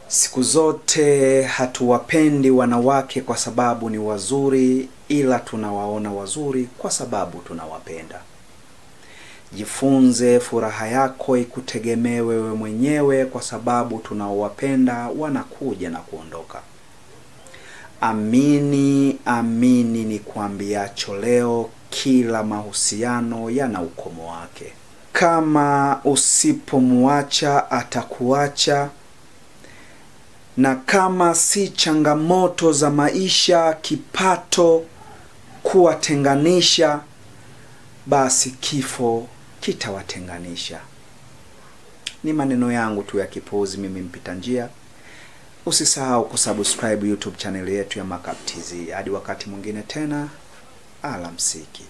Siku zote hatuwapendi wanawake kwa sababu ni wazuri, ila tunawaona wazuri kwa sababu tunawapenda. Jifunze furaha yako ikutegemee wewe mwenyewe, kwa sababu tunaowapenda wanakuja na kuondoka. Amini nikwambiacho leo, kila mahusiano yana ukomo wake. Kama usipomwacha atakuacha, na kama si changamoto za maisha, kipato kuwatenganisha, basi kifo kitawatenganisha. Ni maneno yangu tu ya kipuzi, mimi mpita njia. Usisahau kusubscribe YouTube channel yetu ya Makap TZ. Hadi wakati mwingine tena, alamsiki.